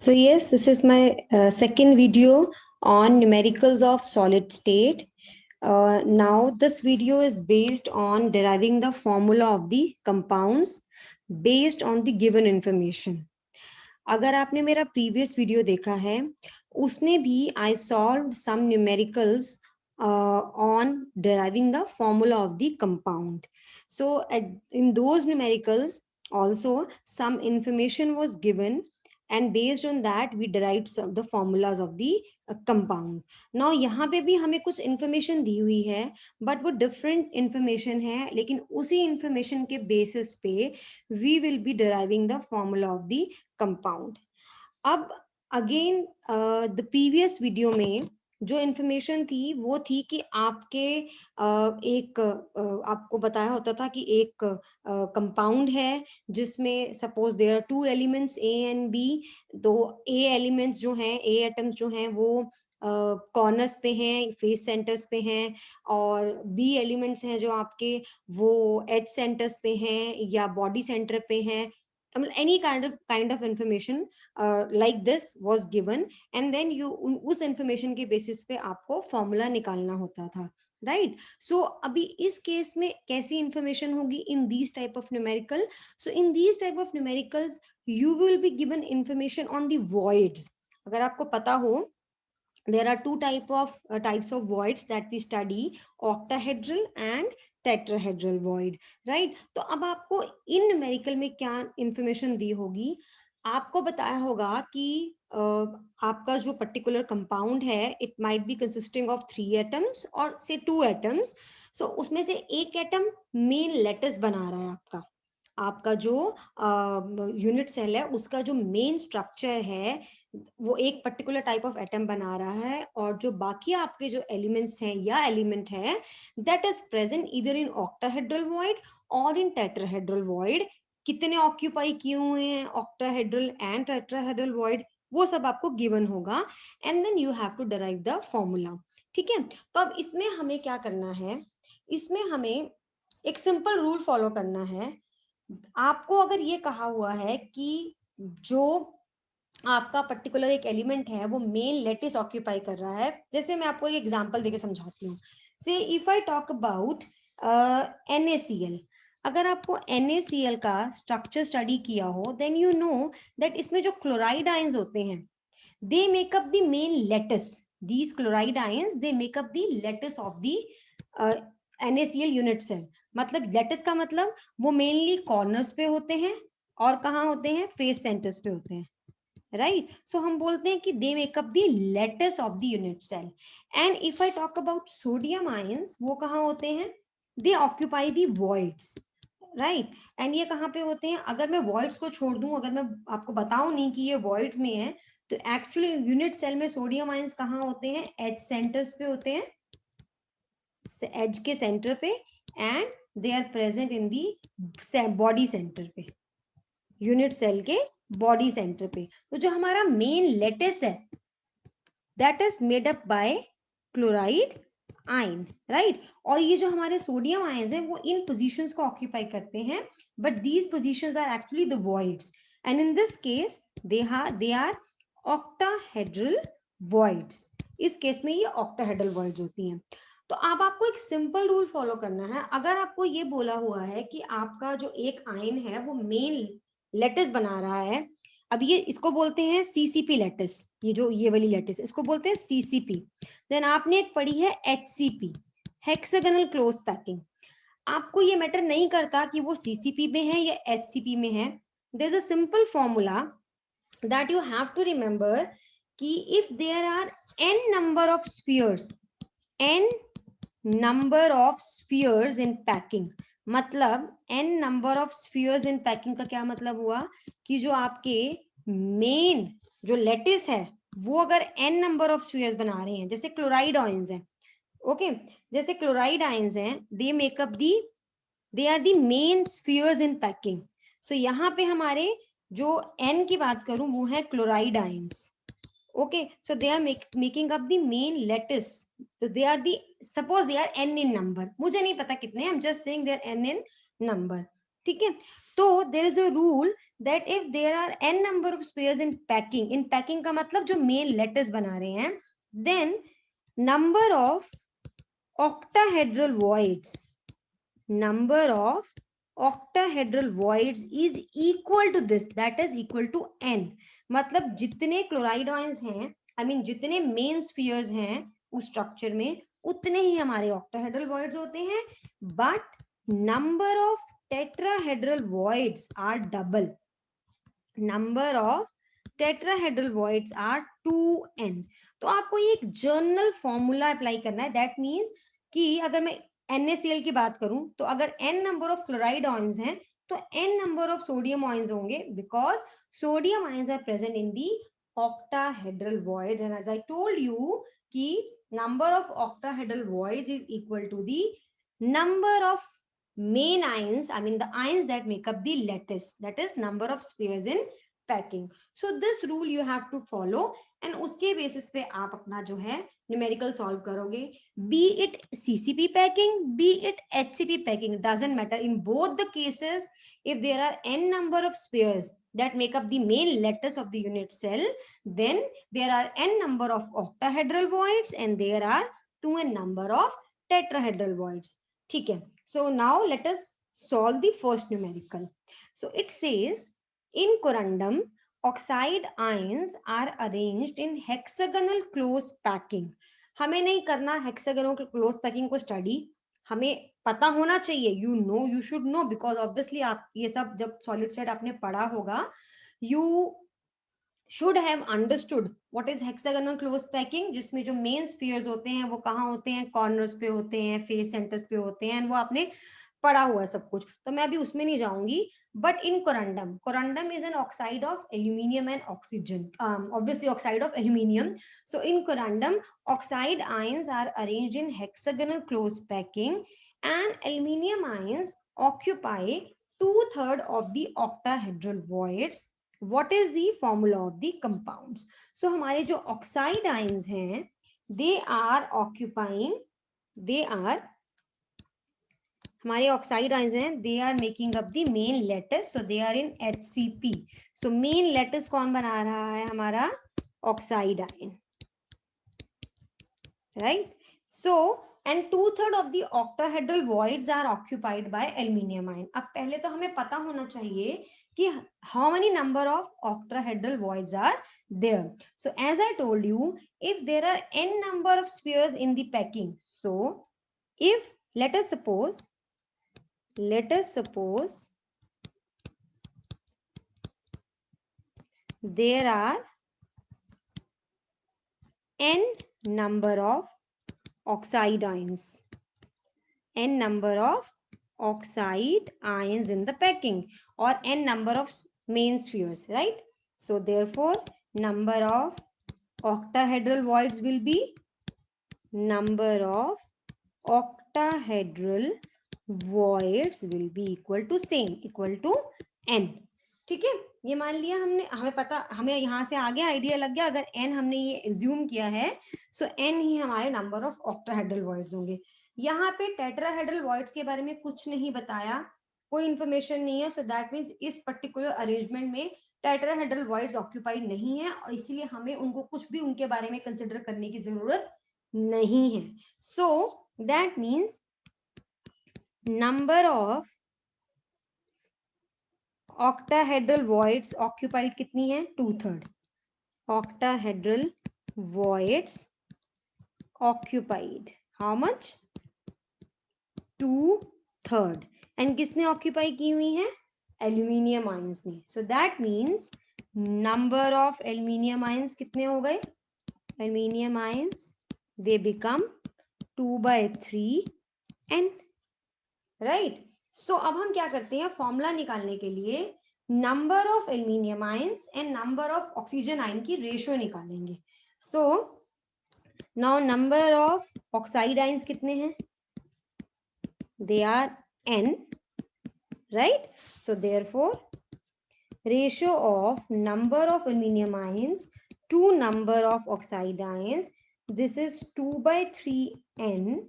So yes, this is my second video on numericals of solid state. Now this video is based on deriving the formula of the compounds based on the given information. अगर आपने मेरा previous video देखा है, उसमें भी I solved some numericals on deriving the formula of the compound. So in those numericals also some information was given, and based on that we derived some the formulas of the compound. Now यहाँ पे भी हमें कुछ information दी हुई है, but वो different information है, लेकिन उसी information के basis पे we will be deriving the formula of the compound. अब again the previous video में जो इंफॉर्मेशन थी वो थी कि आपके एक आपको बताया होता था कि एक कंपाउंड है जिसमें suppose there are two elements A and B. तो ए एलिमेंट्स जो हैं, ए एटम्स जो हैं वो कॉर्नर्स पे हैं, फेस सेंटर्स पे हैं, और बी एलिमेंट्स हैं जो आपके वो एज सेंटर्स पे हैं या बॉडी सेंटर पे हैं. Any kind of information like this was given, and then you उस information के basis पे आपको formula निकालना होता था, right? So अभी इस केस में कैसी information होगी in these type of numerical? So in these type of numericals you will be given information on the voids. अगर आपको पता हो, there are two types of voids that we study, octahedral and tetrahedral void, right? तो अब आपको इन numerical में क्या information दी होगी, आपको बताया होगा कि आपका जो पर्टिकुलर कंपाउंड है it might be consisting of 3 atoms और से 2 एटम्स. सो उसमें से एक एटम मेन लेटिस बना रहा है. आपका जो यूनिट सेल है उसका जो मेन स्ट्रक्चर है वो एक पर्टिकुलर टाइप ऑफ एटम बना रहा है, और जो बाकी आपके जो एलिमेंट्स हैं या एलिमेंट है that is present either in octahedral void और इन टेट्राहेड्रल वॉइड. कितने ऑक्यूपाई किए हुए हैं ऑक्टाहेड्रल एंड टेट्राहेड्रल वॉइड वो सब आपको गिवन होगा, and then you have to derive the formula. ठीक है, तो अब इसमें हमें क्या करना है, इसमें हमें एक सिंपल रूल फॉलो करना है. आपको अगर ये कहा हुआ है कि जो आपका पर्टिकुलर एक एलिमेंट है वो मेन लेटिस ऑक्यूपाई कर रहा है, जैसे मैं आपको एक एग्जांपल देके समझाती हूँ. से if I talk about NaCl, अगर आपको NaCl का स्ट्रक्चर स्टडी किया हो देन यू नो दैट इसमें जो क्लोराइड आयंस होते हैं they make up the main lattice. These chloride ions they make up the lattice of the NaCl unit cell. मतलब लेटिस का मतलब वो मेनली कॉर्नर्स पे होते हैं और कहाँ होते हैं, फेस सेंटर्स पे होते हैं, राइट? सो हम बोलते हैं कि they make up the lattice of the unit cell. And if I talk about sodium ions, वो कहाँ होते हैं, they occupy the voids, right? And ये कहाँ पे होते हैं, अगर मैं वॉइड्स को छोड़ दूं, अगर मैं आपको बताऊं नहीं कि ये वॉइड्स में है, तो एक्चुअली यूनिट सेल में सोडियम आयंस कहाँ होते हैं, एज सेंटर्स पे होते हैं, एज के सेंटर पे, and they are present in the body centre पे, यूनिट सेल के बॉडी सेंटर पे. तो जो हमारा मेन लेटिस है that is made up by chloride ion, right? और ये जो हमारे सोडियम आयंस हैं वो इन पोजीशंस को ऑक्यूपाई करते हैं, but these positions are actually the voids, and in this case they are octahedral voids. इस केस में ये ऑक्टाहेड्रल वॉइड्स होती हैं. तो अब आपको एक सिंपल रूल फॉलो करना है. अगर आपको ये बोला हुआ है कि आपका जो एक आयन है वो मेन लेटिस बना रहा है, अब ये इसको बोलते हैं CCP लेटिस, ये जो ये वाली लेटिस इसको बोलते हैं CCP. देन आपने एक पढ़ी है HCP, हेक्सागोनल क्लोज पैकिंग. आपको ये मैटर नहीं करता कि वो CCP में है या HCP में है. There is a simple formula that you have to remember कि if there are n number of spheres, n number of spheres in packing, मतलब n number of spheres in packing का क्या मतलब हुआ कि जो आपके मेन जो लेटिस है वो अगर n नंबर ऑफ स्फीयर्स बना रहे हैं, जैसे क्लोराइड आयंस हैं, ओके, जैसे क्लोराइड आयंस हैं, they make up the, they are the main spheres in packing. So यहाँ पे हमारे जो n की बात करूं वो है chloride ions, okay, so they are making up the main lattice. So they are the, suppose they are n in number, मुझे नहीं पता कितने, I'm just saying they are n in number. ठीक है, तो there is a rule that if there are n number of spheres in packing का मतलब जो मेन लेटर्स बना रहे हैं, then number of octahedral voids is equal to this, that is equal to n. मतलब जितने क्लोराइड आयंस हैं, I mean जितने मेन स्फीयर्स हैं उस स्ट्रक्चर में, उतने ही हमारे ऑक्टाहेड्रल वॉइड्स होते हैं, but number of tetrahedral voids are double. Number of tetrahedral voids are 2n. तो आपको ये एक जर्नल फॉर्मूला अप्लाई करना है. दैट मींस कि अगर मैं NaCl की बात करूं तो अगर n number of chloride ions हैं तो n number of sodium ions होंगे, because sodium ions are present in the octahedral voids. And as I told you कि number of octahedral voids is equal to the number of main ions, I mean the ions that make up the lattice, that is number of spheres in packing. So this rule you have to follow and उसके basis पे आप अपना जो है numerical solve करोगे. Be it CCP packing, be it HCP packing, doesn't matter. In both the cases, if there are n number of spheres that make up the main lattice of the unit cell, then there are n number of octahedral voids and there are 2n number of tetrahedral voids. ठीक है. So now let us solve the first numerical. So it says in corundum, oxide ions are arranged in hexagonal close packing. हमें नहीं करना hexagonal close packing को study, हमें पता होना चाहिए. You should know, because obviously आप ये सब जब सॉलिड स्टेट आपने पढ़ा होगा, you should have understood what is hexagonal close packing, जिसमें जो मेन स्फीयर्स होते हैं वो कहाँ होते हैं, कॉर्नर्स पे होते हैं, फेस सेंटर्स पे होते हैं, वो आपने पढ़ा हुआ है सब कुछ, तो मैं अभी उसमें नहीं जाऊंगी. But in corundum is an oxide of aluminium and oxygen, obviously oxide of aluminium. So in corundum, oxide ions are arranged in hexagonal close packing and aluminium ions occupy 2/3 of the octahedral voids. What is the formula of the compounds? So हमारे जो oxide ions हैं, they are हमारे oxide ions हैं, they are making up the main lattice, so they are in HCP. So main lattice कौन बना रहा है, हमारा oxide ion, right. So and 2/3 of the octahedral voids are occupied by aluminium ion. अब पहले तो हमें पता होना चाहिए कि how many number of octahedral voids are there. So as I told you, if there are n number of spheres in the packing, so if let us suppose there are n number of oxide ions in the packing, or n number of main spheres, right? So therefore number of octahedral voids will be equal to same, equal to n. ठीक है, ये मान लिया हमने, हमें पता, हमें यहाँ से आगे आइडिया लग गया. अगर n हमने ये एज्यूम किया है, सो n ही हमारे नंबर ऑफ ऑक्टाहेड्रल वॉइड्स होंगे. यहाँ पे टेट्राहेड्रल वॉइड्स के बारे में कुछ नहीं बताया, कोई इंफॉर्मेशन नहीं है. सो दैट मीन्स इस पर्टिकुलर अरेंजमेंट में टेट्राहेड्रल वॉइड्स ऑक्यूपाइड नहीं है, और इसीलिए हमें उनको कुछ भी उनके बारे में कंसिडर करने की जरूरत नहीं है. सो that means number of octahedral voids occupied कितनी है, 2/3. octahedral voids occupied how much, 2/3. And किसने ऑक्यूपाई की हुई है, एल्यूमिनियम आयंस ने. So that means number of aluminium ions कितने हो गए, aluminium ions they become 2/3n, right. So अब हम क्या करते हैं, फॉर्मूला निकालने के लिए number of aluminium ions and number of oxygen ion की रेशियो निकालेंगे. So now number of oxide ions कितने हैं, they are n, right. So therefore ratio of number of aluminium ions to number of oxide ions, this is 2/3n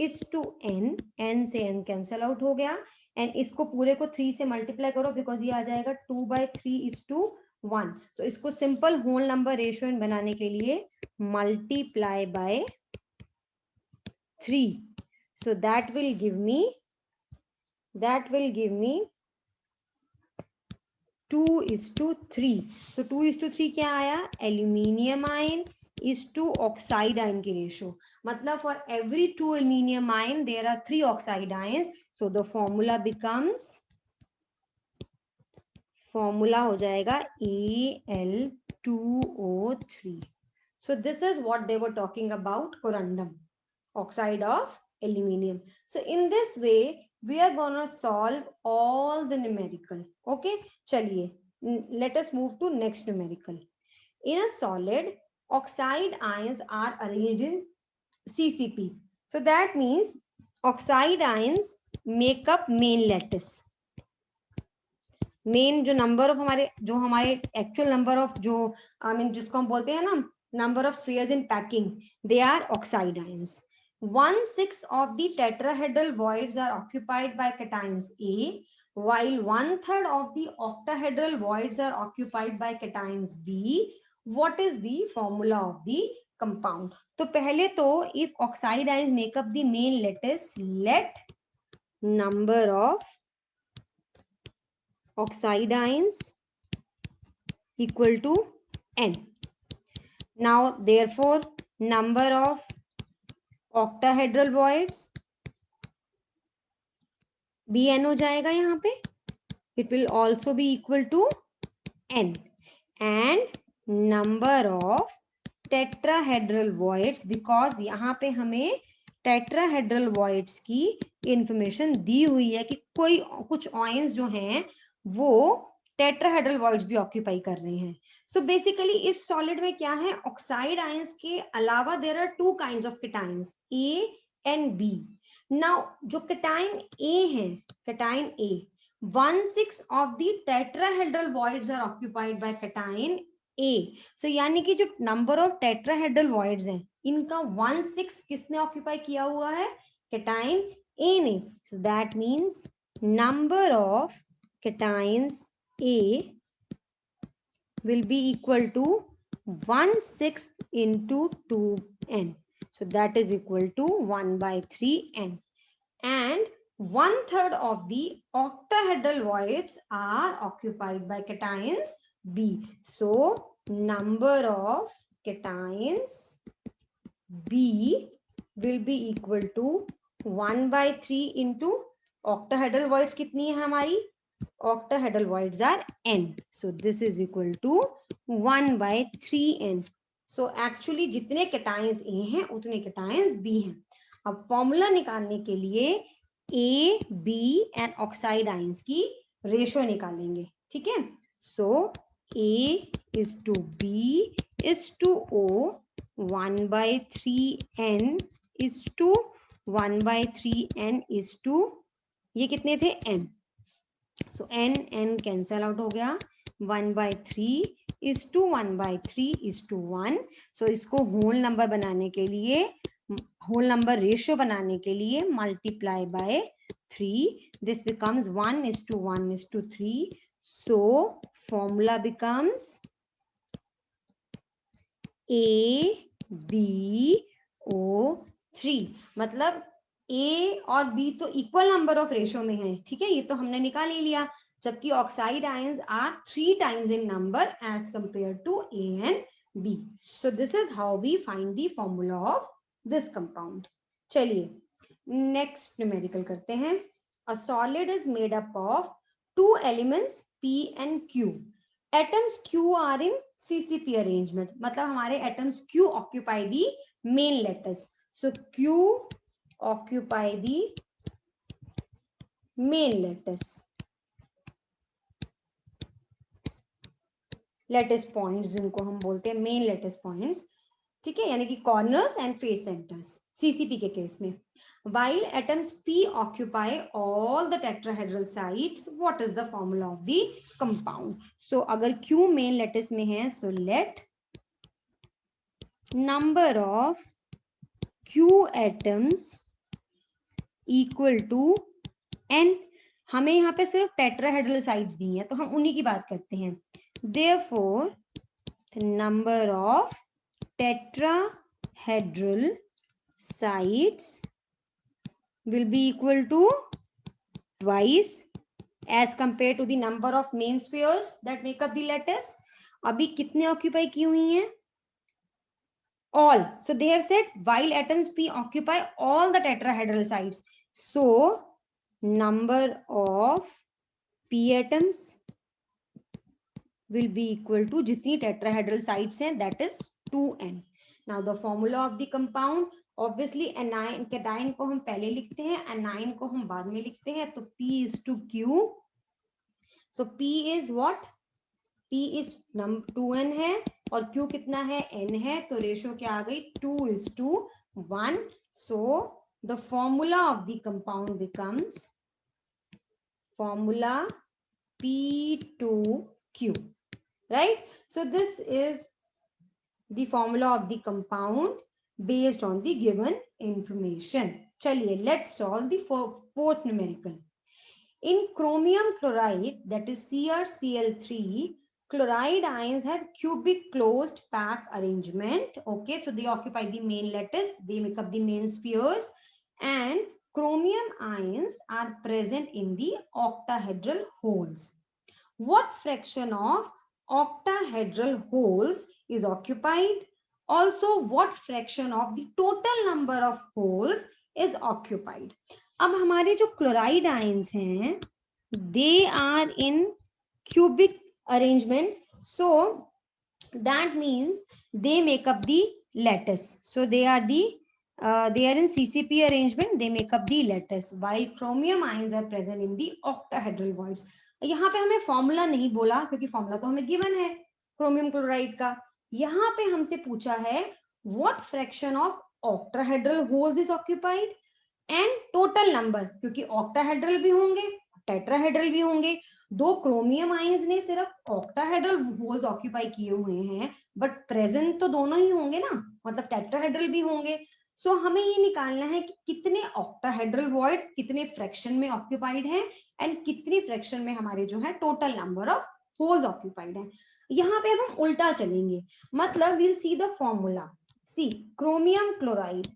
is to n, n से n cancel out हो गया, and इसको पूरे को 3 से multiply करो बिकॉज ये आ जाएगा 2/3:1. सो इसको सिंपल होल नंबर रेशियो बनाने के लिए multiply by 3. So that will give me 2:3. So 2:3 क्या आया? Aluminium ion is to oxide ion की रेशियो. मतलब for every 2 aluminum ion there are 3 oxide ions. So the formula हो जाएगा Al2O3. So this is what they were talking about corundum, oxide of aluminium. So in this way we are gonna solve all the numerical. Okay, chaliye, let us move to next numerical. In a solid, oxide ions are arranged in CCP. So that means oxide ions make up main lattice. Main जो number of हमारे actual number of जो I mean जिसको हम बोलते हैं ना number of spheres in packing, they are oxide ions. 1/6 of the tetrahedral voids are occupied by cations A, while 1/3 of the octahedral voids are occupied by cations B. What is the formula of the compound? तो पहले तो if oxide ions make up the main lattice, let number of oxide ions equal to n. Now therefore number of octahedral voids भी n हो जाएगा यहाँ पे. It will also be equal to n. And number of tetrahedral voids, because यहाँ पे हमें tetrahedral voids की information दी हुई है कि कुछ ions जो हैं वो टेट्राहेड्रल वॉइड्स भी ऑक्यूपाई कर रहे हैं. सो बेसिकली इस सॉलिड में क्या है, ऑक्साइड आयंस के अलावा there are 2 kinds of cations, A and B. Now जो कैटायन ए है, cation A, 1/6 of the tetrahedral voids are occupied by cation A. So यानी कि जो नंबर ऑफ टेट्राहेड्रल वॉइड्स हैं इनका 1/6 किसने ऑक्यूपाई किया हुआ है, कैटायन ए ने. So that means number of cations A will be equal to 1/6 into 2n. So that is equal to 1/3n. And 1/3 of the octahedral voids are occupied by cations B. So number of cations B will be equal to 1/3 into octahedral voids कितनी है हमारी, octahedral voids are n. So this is equal to 1/3n. So actually जितने cations A हैं उतने cations B हैं. अब formula निकालने के लिए A, B and oxide ions की रेशियो निकालेंगे. ठीक है. So A is to B is to O, 1/3n is to 1/3n is to ये कितने थे n. सो n कैंसल आउट हो गया. 1/3 is to 1/3 is to 1. सो इसको होल नंबर बनाने के लिए, होल नंबर रेशियो बनाने के लिए multiply by 3. This becomes 1:1:3. So formula becomes AbO3. मतलब ए और बी तो इक्वल नंबर ऑफ रेशियो में है. ठीक है, ये तो हमने निकाल ही लिया. जबकि oxide ions are 3 times in number as compared to A and B. So this is how we find the formula of this compound. चलिए नेक्स्ट न्यूमेरिकल करते हैं. A solid is made up of 2 elements P and Q. Atoms Q are in CCP arrangement. मतलब हमारे atoms Q occupy the main lattice. So Q occupy the main lattice. Lattice points जिनको हम बोलते हैं main lattice points. ठीक है, यानी कि corners and face centers CCP के केस में. While atoms P occupy all the tetrahedral sites, what is the formula of the compound? So अगर Q main lattice में है, so let number of Q atoms equal to n. हमें यहाँ पे सिर्फ tetrahedral sides दी हैं, तो हम उन्हीं की बात करते हैं। Therefore the number of tetrahedral sides will be equal to twice as compared to the number of main spheres that make up the lattice. अभी कितने ऑक्यूपाई की हुई हैं? All. So they have said while atoms P occupy all the tetrahedral sides. So number of P atoms will be equal to जितनी tetrahedral sides हैं, that is 2n. Now the formula of the compound, obviously A9 cation को हम पहले लिखते हैं, A9 को हम बाद में लिखते हैं, तो P is to Q. So P is what? P is 2n है और Q कितना है? n है, तो रेशियो क्या आ गई? 2:1. So the formula of the compound becomes formula P2Q, right? So this is the formula of the compound based on the given information. चलिए, let's solve the fourth numerical. In chromium chloride, that is CrCl3, chloride ions have cubic closed pack arrangement. Okay, so they occupy the main lattice, they make up the main spheres, and chromium ions are present in the octahedral holes. What fraction of octahedral holes is occupied? Also, what fraction of the total number of holes is occupied? अब हमारे जो chloride ions हैं, they are in cubic arrangement, so that means they make up the lattice. So they are in CCP arrangement, they make up the lattice, while chromium ions are present in the octahedral voids. यहाँ पे हमें formula नहीं बोला क्योंकि formula तो हमें given है chromium chloride का. यहाँ पे हमसे पूछा है what fraction of octahedral holes is occupied and total number, क्योंकि ऑक्टाहेड्रल भी होंगे, टेट्राहेड्रल भी होंगे. दो क्रोमियम आयंस ने सिर्फ ऑक्टाहेड्रल होल्स ऑक्यूपाई किए हुए हैं, बट प्रेजेंट तो दोनों ही होंगे ना, मतलब टेट्राहेड्रल भी होंगे. सो हमें ये निकालना है कि कितने ऑक्टाहेड्रल वॉइड कितने फ्रैक्शन में ऑक्यूपाइड है एंड कितनी फ्रैक्शन में हमारे जो है total number of holes occupied है. यहाँ पे अब हम उल्टा चलेंगे, मतलब will see the formula. See chromium chloride,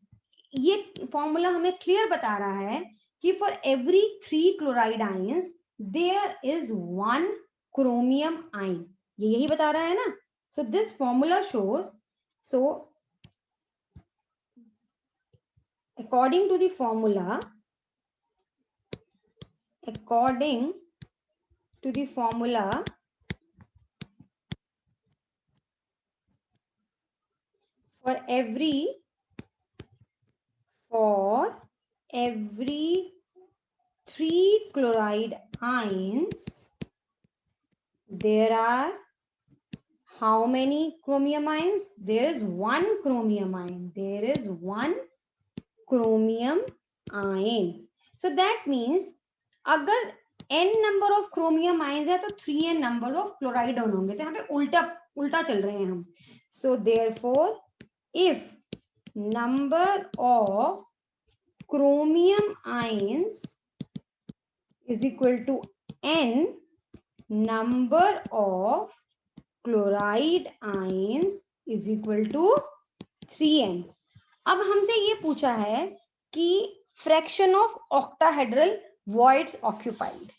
ये फॉर्मूला हमें क्लियर बता रहा है कि for every 3 chloride ions there is 1 chromium ion, ये यही बता रहा है ना. So this formula shows, so according to the formula, for every 3 chloride ions there are how many chromium ions? There is 1 chromium ion. There is 1 chromium ion. So that means अगर n number of chromium ions है तो 3n number of chloride ion होंगे. तो यहाँ पे उल्टा चल रहे हैं हम. So therefore, if number of chromium ions is equal to n number of chloride ions is equal to 3n. अब हमसे ये पूछा है कि fraction of octahedral voids occupied.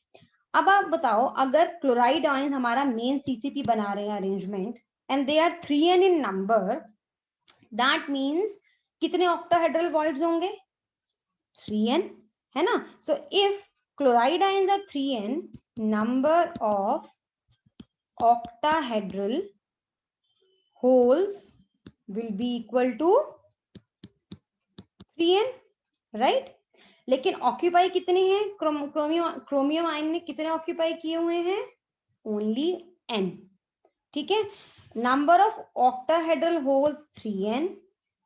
अब आप बताओ, अगर क्लोराइड आयंस हमारा मेन सीसीपी बना रहे हैं arrangement and they are 3n in number, that means कितने ऑक्टाहेड्रल वॉइड्स होंगे? 3n, है ना. So if chloride ions are 3n, number of octahedral holes will be equal to 3n, right? लेकिन occupy कितने हैं? क्रोमियम आयन ने कितने occupy किए हुए हैं? Only n. ठीक है. Number of octahedral holes 3n,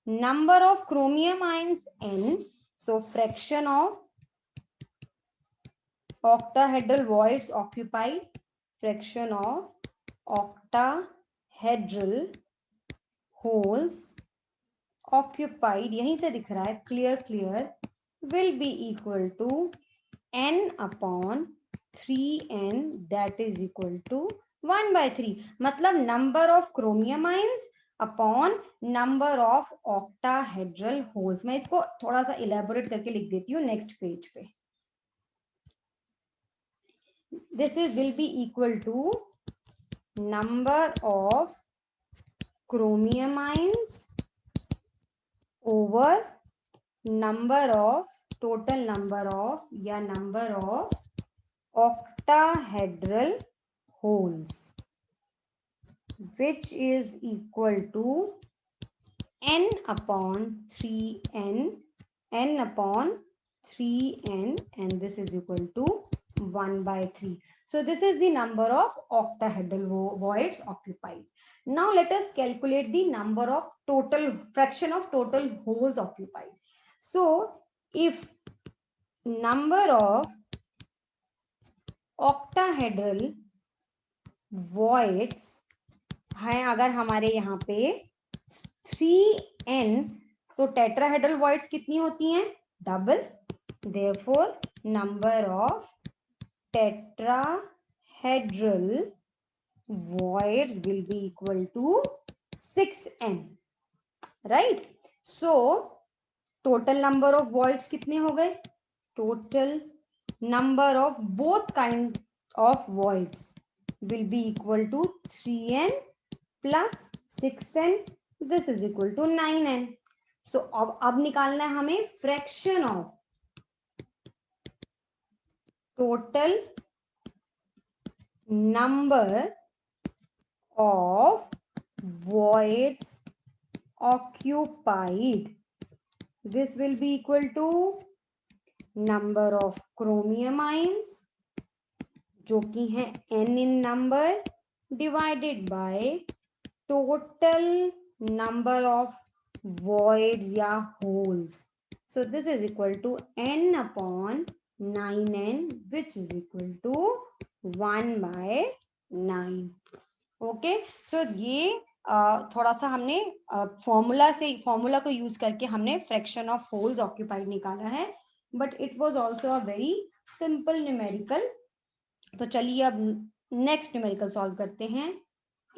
number of chromium ions n. So fraction of octahedral voids occupied, fraction of octahedral holes occupied, यहीं से दिख रहा है, clear will be equal to n upon 3n that is equal to 1/3. मतलब number of chromium ions upon number of octahedral holes. मैं इसको थोड़ा सा इलेबोरेट करके लिख देती हूँ नेक्स्ट पेज पे. This is will be equal to number of chromium ions over number of total number of या number of octahedral holes, which is equal to n upon 3n, n upon 3n, and this is equal to 1/3. So this is the number of octahedral voids occupied. Now let us calculate the number of total fraction of total holes occupied. So if number of octahedral voids हैं अगर हमारे यहाँ पे 3n, तो tetrahedral voids कितनी होती हैं? Double. Therefore number of tetrahedral voids will be equal to 6n, right? So total number of voids कितने हो गए? Total number of both kind of voids will be equal to 3n plus 6n. This is equal to 9n. So अब निकालना है हमें fraction of total number of voids occupied. This will be equal to number of chromium ions जो कि है n in number divided by total number of voids या holes. So this is equal to n upon 9n, which is equal to 1/9. Okay, सो ये थोड़ा सा हमने formula को use करके हमने फ्रैक्शन ऑफ होल्स ऑक्यूपाइड निकाला है, but it was also a very simple numerical. तो चलिए अब नेक्स्ट न्यूमेरिकल सॉल्व करते हैं.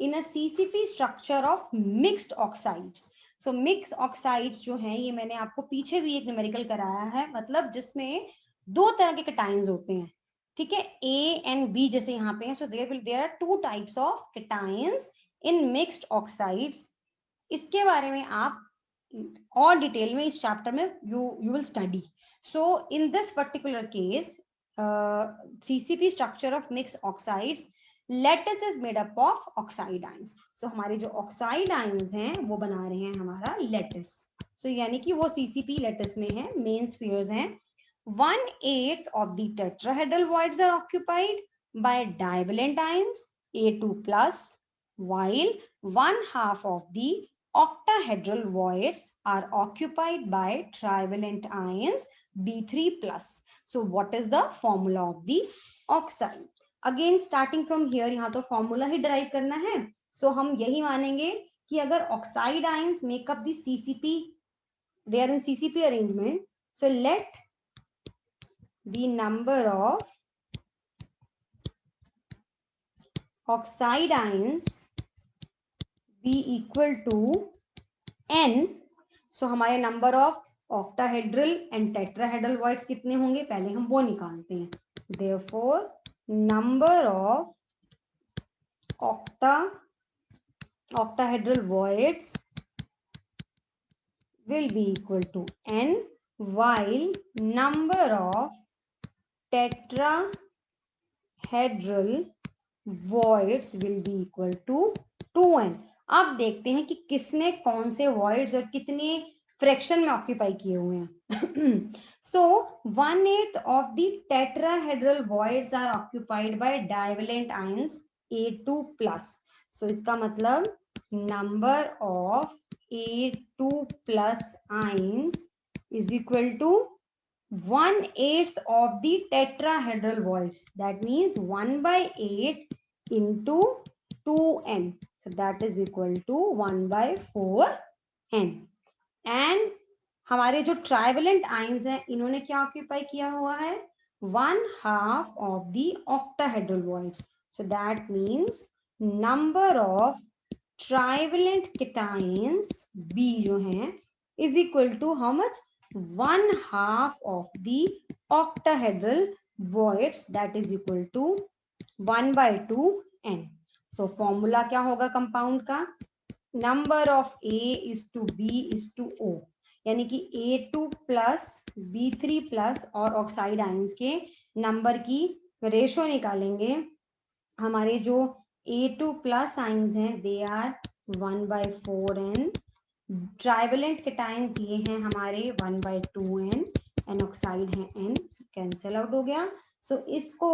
In a CCP structure of mixed oxides. So mix oxides जो हैं ये मैंने आपको पीछे भी एक न्यूमेरिकल कराया है, मतलब जिसमें दो तरह के कैटायंस होते हैं, ठीक है, A एंड B जैसे यहाँ पे है. So there are two types of cations in mixed oxides. इसके बारे में आप और डिटेल में इस चैप्टर में you will study. So in this particular case CCP structure of mixed oxides, lattice is made up of oxide ions. सो हमारे जो ऑक्साइड आयंस हैं वो बना रहे हैं हमारा लेटिस. सो यानी कि वो CCP लेटिस में है, मेन स्फीयर्स हैं. 1/8 of the tetrahedral voids are occupied by divalent ions A2 plus, while 1/2 of the octahedral voids are occupied by trivalent ions B3 plus. So what is the formula of the oxide? Again starting from here, यहाँ तो formula ही derive करना है. So हम यही मानेंगे कि अगर oxide ions make up the CCP, they are in CCP arrangement. So let the number of oxide ions be equal to n. So हमारे number of octahedral and tetrahedral voids कितने होंगे, पहले हम वो निकालते हैं. Therefore number of octahedral voids will be equal to n, while number of tetrahedral voids will be equal to 2n. अब देखते हैं कि किसने कौन से voids और कितने फ्रैक्शन में ऑक्यूपाई किए हुए हैं. So 1/8 of the tetrahedral voids are occupied by divalent ions A2 plus. So इसका मतलब number of A2 plus ions is equal to 1/8 of the tetrahedral voids. That means 1/8 into 2n. So that is equal to 1/4n. And हमारे जो trivalent ions हैं इन्होंने क्या occupy किया हुआ है, 1/2 of the octahedral voids. So that means number of trivalent cations B जो है is equal to how much? 1/2 of the octahedral voids, that is equal to 1/2 n. So formula क्या होगा कंपाउंड का? Number of A is to B is to O, यानी कि A2 plus B3 plus और oxide ions के number की ratio निकालेंगे. हमारे जो A2 प्लस आयंस हैं they are 1/4n. Trivalent cations ये हैं हमारे 1/2n. एन ऑक्साइड है n, कैंसिल आउट हो गया. सो इसको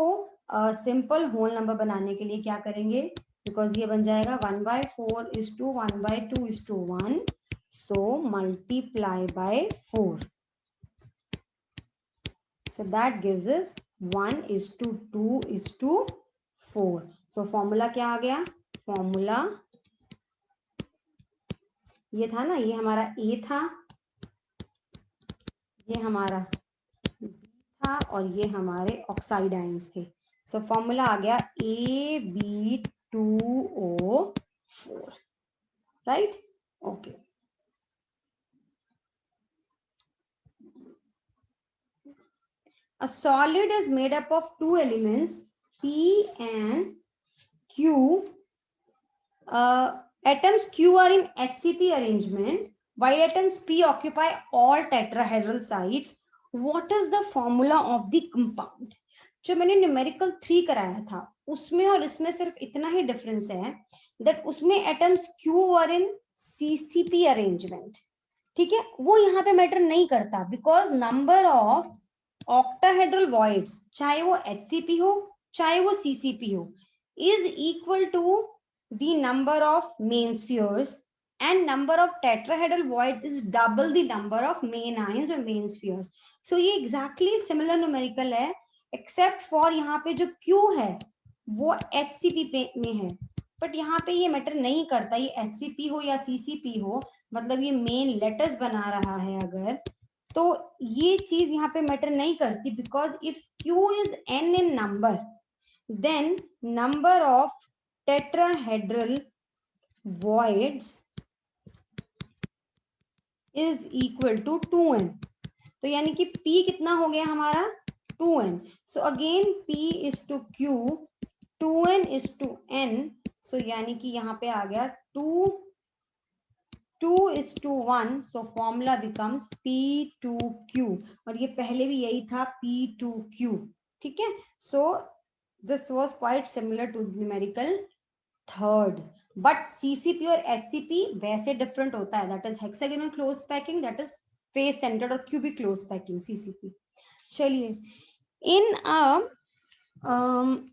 सिंपल होल नंबर बनाने के लिए क्या करेंगे? बिकॉज ये बन जाएगा 1/4 is to 1/2 is to 1. So multiply by 4. So that gives us 1 is to 2 is to 4. So formula क्या आ गया? फॉर्मूला ये था ना, ये हमारा A था, ये हमारा B था और ये हमारे ऑक्साइड आयंस थे. सो फॉर्मूला आ गया AB2O4. Right? Okay. A solid is made up of two elements P and Q. Atoms Q are in HCP arrangement, while atoms P occupy all tetrahedral sites. What is the formula of the compound? जो मैंने numerical 3 कराया था उसमें और इसमें सिर्फ इतना ही डिफरेंस है दैट उसमें atoms Q are in CCP arrangement. ठीक है, वो यहाँ पे मैटर नहीं करता because number of octahedral voids, चाहे वो HCP हो चाहे वो CCP हो, is equal to the number of main spheres, and number of tetrahedral void is double the number of main ions or main spheres. So ये exactly similar numerical है except for यहाँ पे जो Q है वो HCP पे में है, बट यहाँ पे ये मैटर नहीं करता ये HCP हो या CCP हो, मतलब ये मेन लेटर्स बना रहा है अगर, तो ये चीज यहाँ पे मैटर नहीं करती because if Q is n in number then number of tetrahedral voids is equal to 2n. तो यानी कि P कितना हो गया हमारा 2n. So again P is to Q, 2n is to n. So यानी कि यहाँ पे आ गया 2 is to 1. So formula becomes P2Q, और ये पहले भी यही था P2Q. ठीक है. So this was quite similar to numerical third, but CCP और HCP वैसे डिफरेंट होता है, that is hexagonal close packing, that is face centred और क्यूबिक क्लोज पैकिंग CCP. चलिए, इन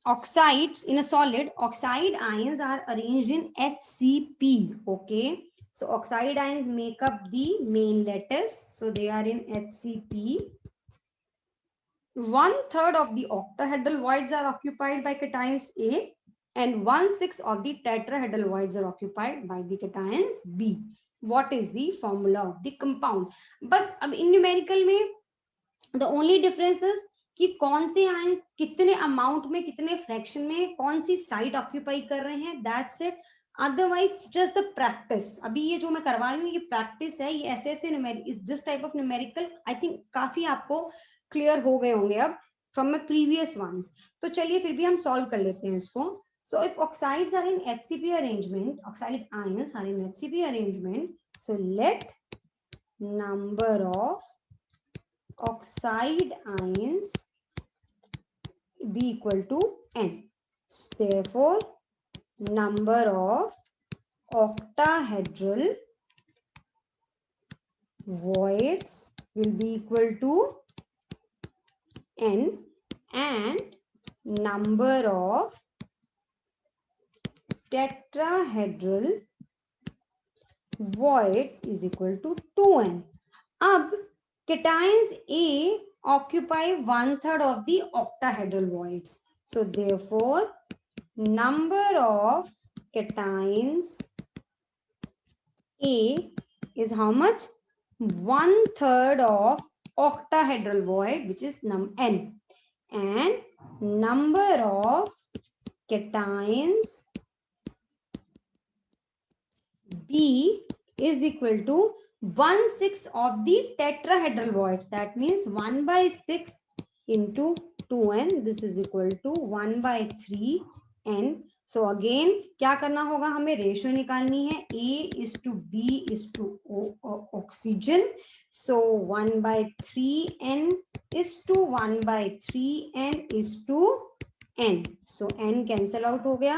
oxides, in a solid, oxide ions are arranged in HCP. Okay, so oxide ions make up the main lattice, so they are in HCP. 1/3 of the octahedral voids are occupied by cations A, and 1/6 of the tetrahedral voids are occupied by the cations B. What is the formula of the compound? बस अब इन numerical में the only difference is कि कौन से ion कितने amount में कितने fraction में कौन सी साइड ऑक्यूपाई कर रहे हैं, that's it. Otherwise just the practice. अभी ये जो मैं करवा रही हूँ ये प्रैक्टिस है, ये ऐसे numerical, this type of numerical I think काफी आपको क्लियर हो गए होंगे अब फ्रॉम माय प्रीवियस वंस. तो चलिए फिर भी हम सॉल्व कर लेते हैं इसको. So if oxides are in HCP arrangement, oxide ions are in HCP arrangement, so let number of oxide ions be equal to n. Therefore, number of octahedral voids will be equal to n, and number of tetrahedral voids is equal to 2n. अब cations A occupy 1/3 of the octahedral voids. So therefore, number of cations A is how much? 1/3 of octahedral void, which is n. and number of cations B is equal to 1/6 of the tetrahedral voids. That means 1/6 into 2n. This is equal to 1/3n. So again क्या करना होगा, हमें ratio निकालनी है. A:B:O oxygen. So 1/3n is to 1/3n is to n. So n cancel out हो गया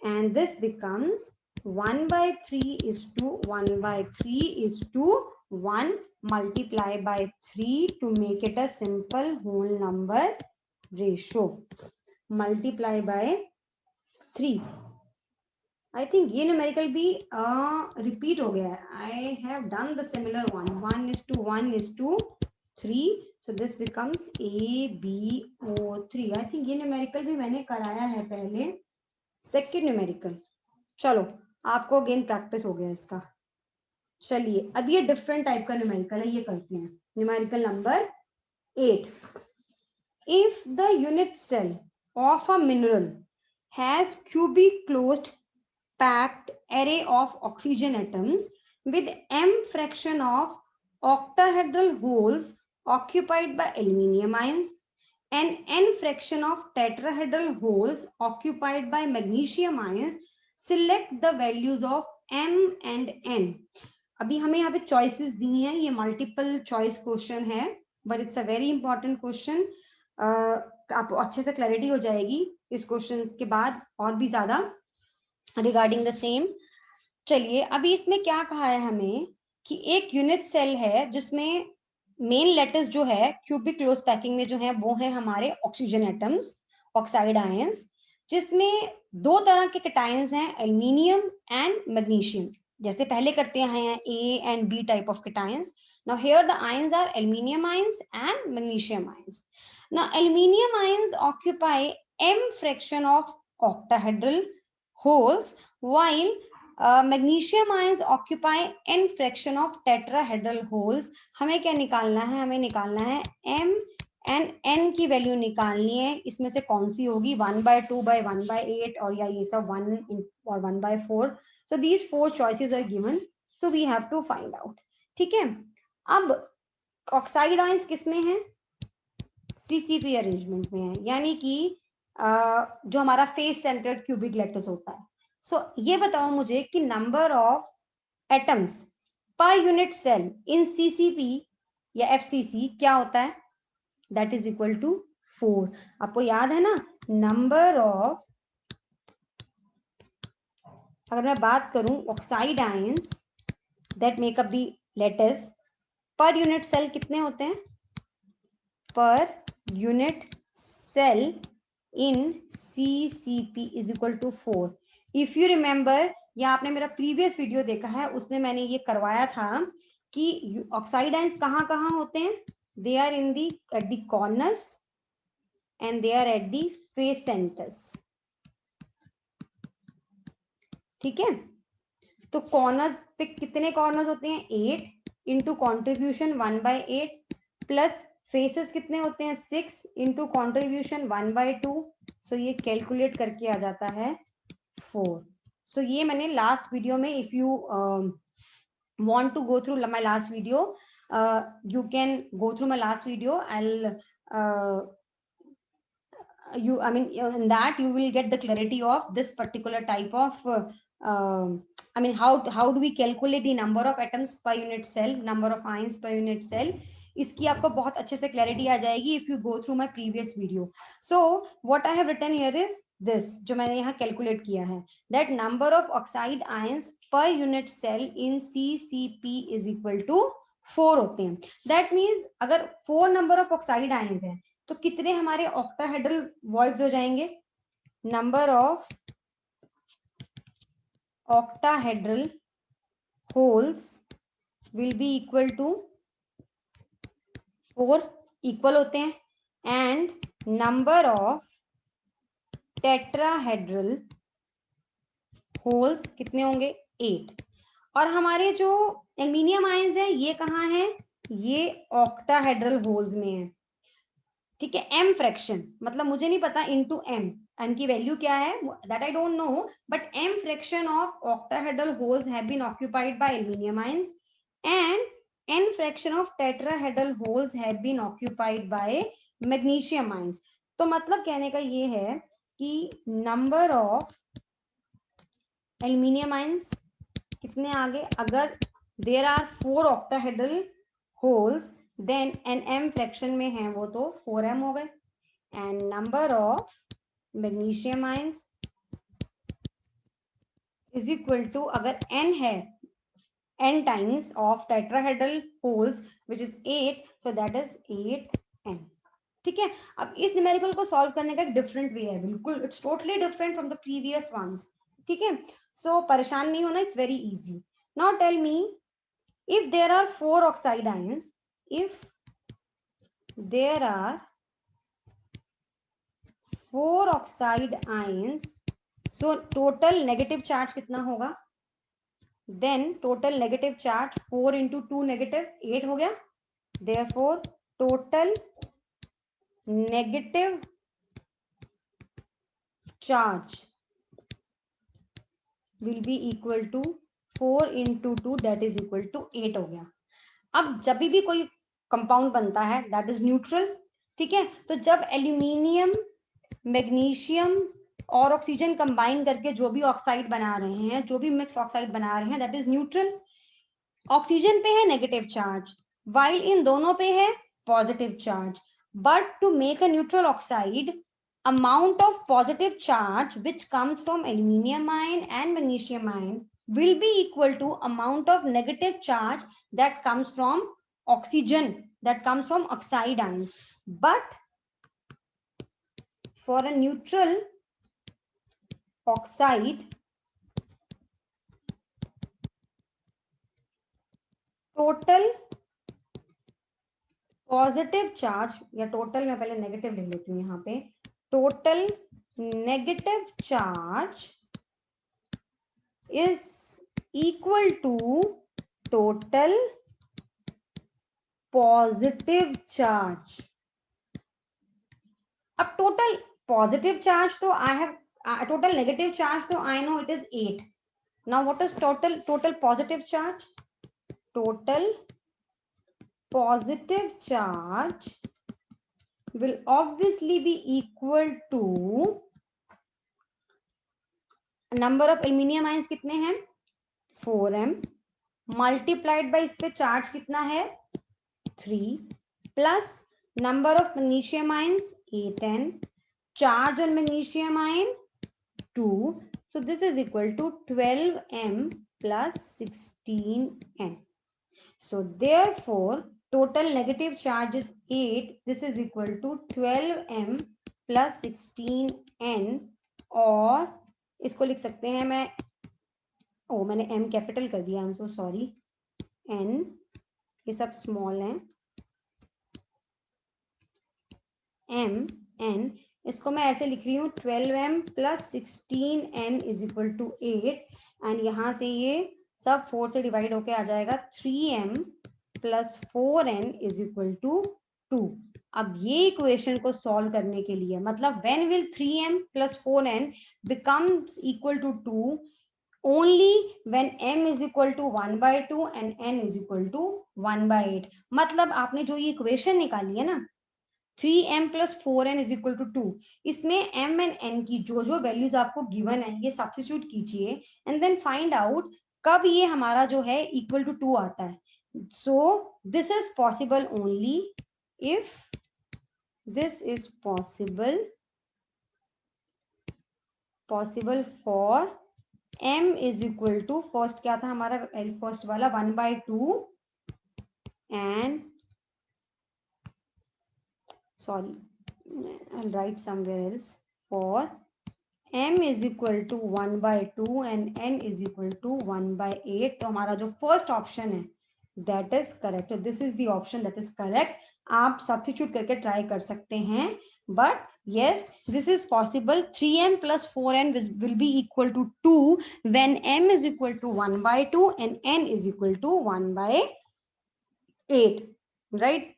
and this becomes 1/3 is to 1/3 is to 1 multiply by 3 to make it a simple whole number ratio. Multiply by 3. I think ये numerical भी repeat हो गया है. I have done the similar one. 1 is to 1 is to 3. So this becomes ABO3. I think ये numerical भी मैंने कराया है पहले. Second numerical. चलो आपको अगेन प्रैक्टिस हो गया इसका. चलिए अब ये डिफरेंट टाइप का न्यूमेरिकल है, ये करते हैं. Numerical number 8. If the unit cell of a mineral has cubic closed packed array of oxygen atoms with m fraction of octahedral holes occupied by aluminium ions and n fraction of tetrahedral holes occupied by magnesium ions. Select the values of m and n. अभी हमें यहाँ पे choices दी हैं, ये multiple choice question है but it's a very important question. आपको अच्छे से क्लैरिटी हो जाएगी इस क्वेश्चन के बाद और भी ज्यादा रिगार्डिंग द सेम. चलिए अभी इसमें क्या कहा है हमें कि एक यूनिट सेल है जिसमें मेन लेटर्स जो है क्यूबिक क्लोज पैकिंग में जो है वो है हमारे ऑक्सीजन एटम्स, ऑक्साइड आयंस, जिसमें दो तरह के कैटायंस हैं, एल्यूमिनियम एंड मैग्नीशियम. जैसे पहले करते हैं A and B type of cations. Now here the ions are aluminium ions and magnesium ions. Now aluminium ions occupy m fraction of octahedral holes while magnesium ions occupy n fraction of tetrahedral holes. हमें क्या निकालना है, हमें निकालना है m and n की value निकालनी है. इसमें से कौन सी होगी, 1/2 by 1/8 और या ये सब 1 और 1/4. So these 4 choices are given. So we have to find out. ठीक है. अब ऑक्साइड आयंस किसमें है, CCP अरेंजमेंट में है, यानी कि जो हमारा फेस सेंटर्ड क्यूबिक लेटर्स होता है. सो ये बताओ मुझे कि number of atoms per unit cell in CCP या FCC क्या होता है, दैट इज इक्वल टू 4. आपको याद है ना, नंबर ऑफ, अगर मैं बात करूं oxide ions that make up the letters per unit cell कितने होते हैं, per unit cell in CCP is equal to 4. If you remember, या आपने मेरा प्रीवियस वीडियो देखा है, उसमें मैंने ये करवाया था कि ऑक्साइड आयंस कहाँ कहाँ होते हैं. They are in the at the corners and they are at the face centres. ठीक है. तो कॉर्नर्स पे कितने कॉर्नर्स होते हैं, 8 इंटू कॉन्ट्रीब्यूशन 1/8 प्लस फेसेस कितने होते हैं, 6 इंटू कॉन्ट्रीब्यूशन 1/2. सो ये कैलकुलेट करके आ जाता है 4. सो ये मैंने लास्ट वीडियो में, if you want to go through my last video, you can go through my last video. I'll in that you will get the clarity of this particular type of how do we calculate the number of atoms per unit cell, number of ions per unit cell. इसकी आपको बहुत अच्छे से clarity आ जाएगी if you go through my previous video. So what I have written here is this, जो मैंने यहाँ कैलकुलेट किया है, that number of oxide ions per unit cell in CCP is equal to 4 होते हैं. दैट मीन्स अगर 4 number of oxide ions हैं तो कितने हमारे ऑक्टाहेड्रल वॉइड्स हो जाएंगे, number of octahedral holes will be equal to 4, equal होते हैं, and number of tetrahedral holes कितने होंगे, 8. और हमारे जो एल्यूमिनियम आयंस है ये कहाँ है, ये ऑक्टाहेड्रल होल्स में है. ठीक है, m फ्रैक्शन मतलब मुझे नहीं पता इनटू m की वैल्यू क्या है, that I don't know, but m fraction of octahedral holes have been occupied by aluminium ions and n fraction of tetrahedral holes have been occupied by magnesium ions. तो मतलब कहने का ये है कि नंबर ऑफ एल्यूमिनियम आयंस कितने आगे, अगर there are 4 octahedral holes then n m fraction में है वो तो 4m हो गए, and number of magnesium ions is equal to, अगर n है n times of tetrahedral holes which is 8, so that is 8n. ठीक है, अब इस न्यूमेरिकल को सॉल्व करने का एक डिफरेंट वे है, बिल्कुल it's totally different from the previous ones. ठीक है, सो परेशान नहीं होना, it's very easy. Now tell me, if there are 4 oxide ions, if there are 4 oxide ions, so total negative charge कितना होगा, then total negative charge 4 into 2 negative 8 हो गया, therefore total negative charge will be equal to 4 into 2 that is equal to 8 हो गया. अब जब भी कोई कंपाउंड बनता है दैट इज न्यूट्रल. ठीक है, तो जब एल्यूमिनियम, मैग्नीशियम और ऑक्सीजन कंबाइन करके जो भी ऑक्साइड बना रहे हैं, जो भी मिक्स ऑक्साइड बना रहे हैं, दैट इज न्यूट्रल. ऑक्सीजन पे है नेगेटिव चार्ज, वाइल इन दोनों पे है positive charge. But to make a neutral oxide, amount of positive charge which comes from aluminium ion and magnesium ion will be equal to amount of negative charge that comes from oxygen, that comes from oxide ion. But for a neutral oxide, total positive charge, या total मैं पहले negative लिख लेती हूँ यहाँ पे, total negative charge is equal to total positive charge. अब total positive charge तो I have, total negative charge तो I know it is 8. Now what is total positive charge? Total positive charge will obviously be equal to number of aluminium ions कितने हैं 4m multiplied by इस पे charge कितना है 3 plus number of magnesium ions 8n, charge on magnesium ion 2, so this is equal to 12m plus 16n. So therefore total negative charge is 8, this is equal to 12m plus 16n, और इसको लिख सकते हैं, मैं मैंने m capital कर दिया, I am so sorry, n ये सब स्मॉल हैं, m n, इसको मैं ऐसे लिख रही हूँ 12m plus 16n is equal to 8, and यहाँ से ये सब 4 से डिवाइड होके आ जाएगा 3m plus 4n is equal to 2. अब ये इक्वेशन को सॉल्व करने के लिए, मतलब when will 3m plus 4n becomes equal to 2? Only when m is equal to 1 by 2 and n is equal to 1 by 8. मतलब आपने जो ये इक्वेशन निकाली है ना 3m plus 4n is equal to 2, इसमें m and n की जो जो वैल्यूज आपको गिवन है ये सब्स्टिट्यूट कीजिए एंड देन फाइंड आउट कब ये हमारा जो है इक्वल टू 2 आता है. So this is possible only if this is possible for m is equal to, first क्या था हमारा, फर्स्ट वाला 1 by 2 and sorry I'll write somewhere else, for m is equal to 1 by 2 and n is equal to 1 by 8. तो हमारा जो first option है that is correct. So this is the option that is correct. आप substitute करके try कर सकते हैं, but yes, this is possible. 3m plus 4n will be equal to 2 when m is equal to 1 by 2 and n is equal to 1 by 8, right?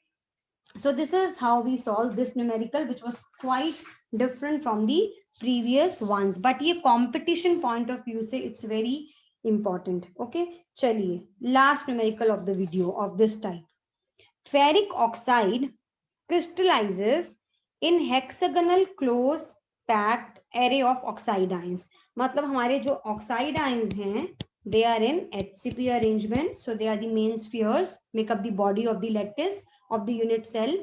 So this is how we solve this numerical, which was quite different from the previous ones. But ये competition point of view से it's very important. Okay, चलिए last numerical of the video of this type. Ferric oxide crystallizes in hexagonal close packed array of oxide ions. मतलब हमारे जो oxide ions हैं, they are in HCP arrangement. So they are the main spheres, make up the body of the lattice of the unit cell.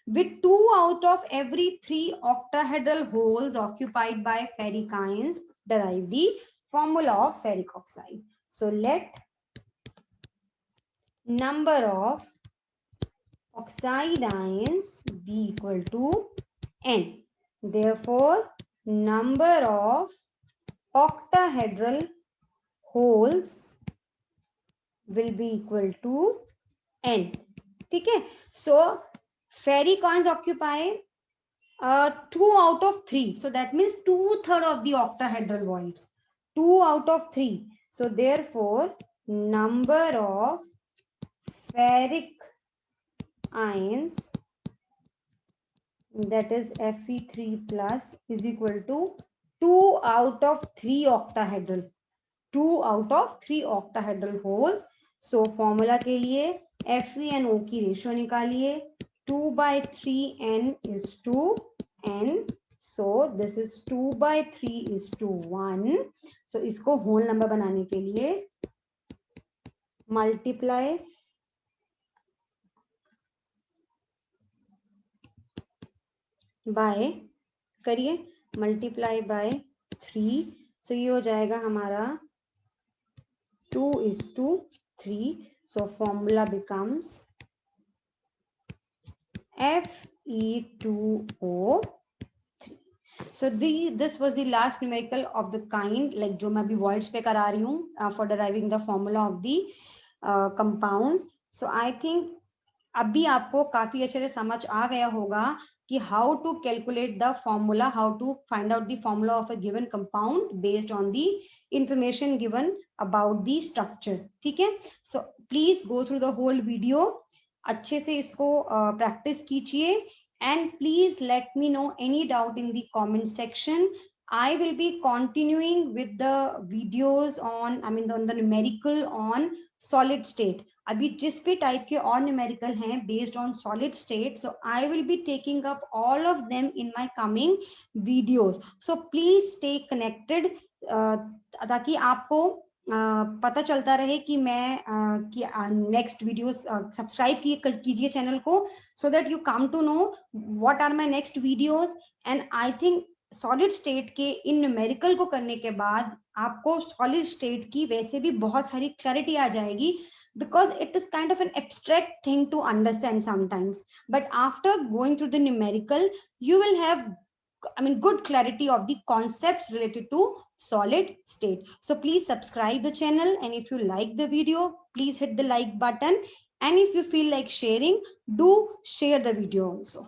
With 2 out of every 3 octahedral holes occupied by ferric ions, derive the formula of ferric oxide. So let number of oxide ions be equal to n. Therefore, number of octahedral holes will be equal to n. Okay, so ferric ions occupy 2 out of 3. So that means 2/3 of the octahedral voids. 2 out of 3. So therefore, number of ferric ions, that is Fe3 plus, is equal to 2 out of 3 octahedral. 2 out of 3 octahedral holes. So formula के लिए Fe and O की ratio निकालिए. 2/3n is to n. So this is 2/3 is to 1. So इसको whole number बनाने के लिए multiply by करिए, multiply by 3. सो ये हो जाएगा हमारा 2:3. So formula becomes Fe2O3. So this was the last numerical of the kind, like जो मैं अभी voids पे करा रही हूँ for deriving the formula of the compounds. So I think अभी आपको काफी अच्छे से समझ आ गया होगा कि how to calculate the formula, how to find out the formula of a given compound based on the information given about the structure. ठीक है, so please go through the whole video, अच्छे से इसको practice कीजिए, and please let me know any doubt in the comment section. I will be continuing with the videos on, I mean on the numerical on solid state. अभी जिस भी type के और numerical हैं based on solid state, so I will be taking up all of them in my coming videos. So please stay connected ताकि आपको पता चलता रहे कि मैं नेक्स्ट वीडियोस सब्सक्राइब कीजिए चैनल को, so that you come to know what are my next videos. And I think solid state के इन न्यूमेरिकल को करने के बाद आपको सॉलिड स्टेट की वैसे भी बहुत सारी क्लैरिटी आ जाएगी, because it is kind of an abstract thing to understand sometimes, but after going through the numerical you will have, I mean, good clarity of the concepts related to solid state. So please subscribe the channel, and if you like the video, please hit the like button, and if you feel like sharing, do share the video also.